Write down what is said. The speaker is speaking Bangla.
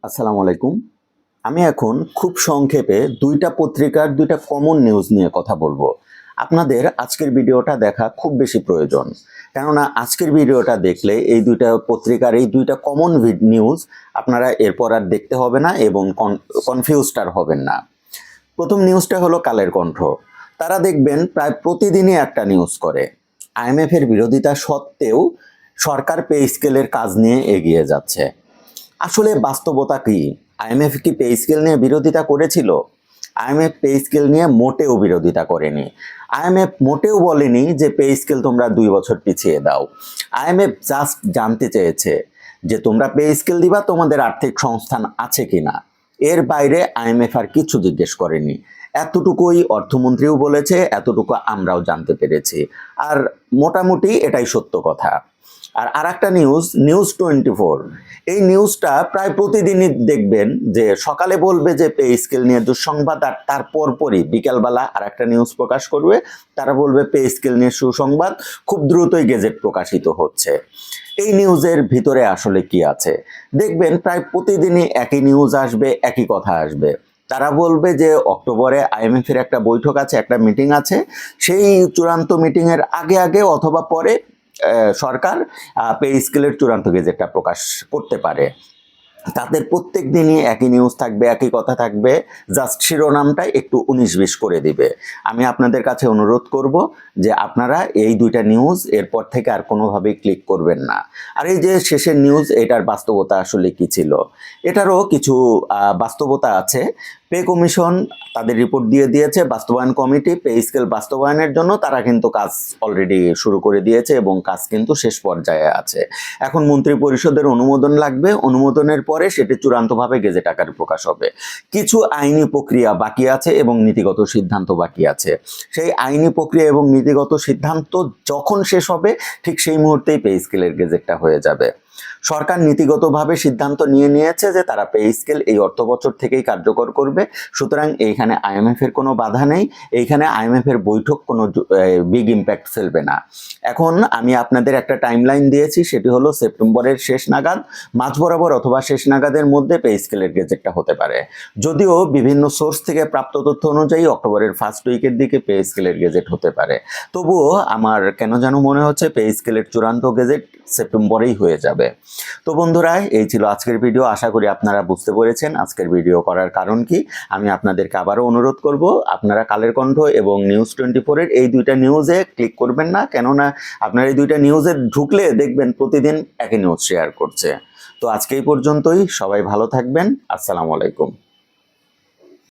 আসসালামু আলাইকুম। আমি এখন খুব সংক্ষেপে ২টা পত্রিকার ২টা কমন নিউজ নিয়ে কথা বলবো। আপনাদের আজকের ভিডিওটা দেখা খুব বেশি প্রয়োজন। কেননা আজকের ভিডিওটা দেখলে এই ২টা পত্রিকার এই ২টা কমন নিউজ আপনারা এরপর আর দেখতে হবে না এবং কনফিউজড আর হবেন না। প্রথম নিউজটা হলো কালের কণ্ঠ। তারা দেখবেন প্রায় প্রতিদিনই একটা নিউজ করে। আইএমএফ এর বিরোধিতা সত্ত্বেও সরকার পে স্কেলের কাজ নিয়ে এগিয়ে যাচ্ছে। আসলে বাস্তবতা কি? আইএমএফ কি পে স্কেল নিয়ে বিরোধিতা করেছিল? আইএমএফ পে স্কেল নিয়ে মোটেও বিরোধিতা করেনি। আইএমএফ মোটেও বলেনি যে পে স্কেল তোমরা ২ বছর পিছিয়ে দাও। আইএমএফ জাস্ট জানতে চেয়েছে যে তোমরা পে স্কেল দিবা, তোমাদের আর্থিক সংস্থান আছে কিনা। এর বাইরে আইএমএফ আর কিছু জিজ্ঞেস করেনি। এতটুকুই অর্থমন্ত্রীও বলেছে, এতটুকু আমরাও জানতে পেরেছি। আর মোটামুটি এটাই সত্য কথা। আর আরেকটা নিউজ 24, এই নিউজটা প্রায় প্রতিদিনই দেখবেন যে সকালে বলবে যে পে স্কেল নিয়ে দুঃসংবাদ, আর তার পরপরই বিকেলবেলা আরেকটা নিউজ প্রকাশ করবে, তারা বলবে পে স্কেল নিয়ে সুসংবাদ, খুব দ্রুতই গেজেট প্রকাশিত হচ্ছে। এই নিউজের ভিতরে আসলে কি আছে দেখবেন, প্রায় প্রতিদিনই একই নিউজ আসবে, একই কথা আসবে। তারা বলবে যে অক্টোবরে আইএমএফ এর একটা বৈঠক আছে, একটা মিটিং আছে, সেই চূড়ান্ত মিটিংয়ের আগে আগে অথবা পরে সরকার পে স্কেলের চূড়ান্ত গেজেটটা প্রকাশ করতে পারে। তাদের প্রত্যেক দিনই একই নিউজ থাকবে, একই কথা থাকবে, জাস্ট শিরোনামটা একটু ১৯-২০ করে দিবে। আমি আপনাদের কাছে অনুরোধ করব যে আপনারা এই ২টা নিউজ এরপর থেকে আর কোনোভাবেই ক্লিক করবেন না। আর এই যে শেষের নিউজ, এটার বাস্তবতা আসলে কি ছিল, এটারও কিছু বাস্তবতা আছে। পে কমিশন তাদের রিপোর্ট দিয়ে দিয়েছে, বাস্তবায়ন কমিটি পে স্কেল বাস্তবায়নের জন্য তারা কিন্তু কাজ অলরেডি শুরু করে দিয়েছে এবং কাজ কিন্তু শেষ পর্যায়ে আছে। এখন মন্ত্রী পরিষদের অনুমোদন লাগবে, অনুমোদনের পরে সেটি চূড়ান্তভাবে গেজেট আকারে প্রকাশ হবে। কিছু আইনি প্রক্রিয়া বাকি আছে এবং নীতিগত সিদ্ধান্ত বাকি আছে। সেই আইনি প্রক্রিয়া এবং নীতিগত সিদ্ধান্ত যখন শেষ হবে ঠিক সেই মুহূর্তেই পে স্কেলের গেজেটটা হয়ে যাবে। সরকার নীতিগতভাবে সিদ্ধান্ত নিয়েছে যে তারা পে স্কেল এই অর্থবছর থেকেই কার্যকর করবে। সুতরাং এইখানে আইএমএফ এর কোনো বাধা নেই, এইখানে আইএমএফ এর বৈঠক কোনো বিগ ইম্প্যাক্ট ফেলবে না। এখন আমি আপনাদের একটা টাইমলাইন দিয়েছি, সেটি হলো সেপ্টেম্বরের শেষ নাগাদ, মাঝ বরাবর অথবা শেষ নাগাদের মধ্যে পে স্কেলের গেজেটটা হতে পারে। যদিও বিভিন্ন সোর্স থেকে প্রাপ্ত তথ্য অনুযায়ী অক্টোবরের ফার্স্ট উইকের দিকে পে স্কেলের গেজেট হতে পারে। তবুও আমার কেন যেন মনে হচ্ছে পে স্কেলের চূড়ান্ত গেজেট সেপ্টেম্বরেই হয়ে যাবে। তো বন্ধুরা, এই ছিল আজকের ভিডিও। আশা করি আপনারা বুঝতে পেরেছেন আজকের ভিডিও করার কারণ কি। আমি আপনাদেরকে আবারও অনুরোধ করব, আপনারা কালের কণ্ঠ এবং নিউজ 24 এর এই 2টা নিউজে ক্লিক করবেন না, কেননা আপনারা এই 2টা নিউজে ঢুকলে দেখবেন প্রতিদিন একই নিউজ শেয়ার করছে। তো আজকে এই পর্যন্তই, সবাই ভালো থাকবেন। আসসালামু আলাইকুম।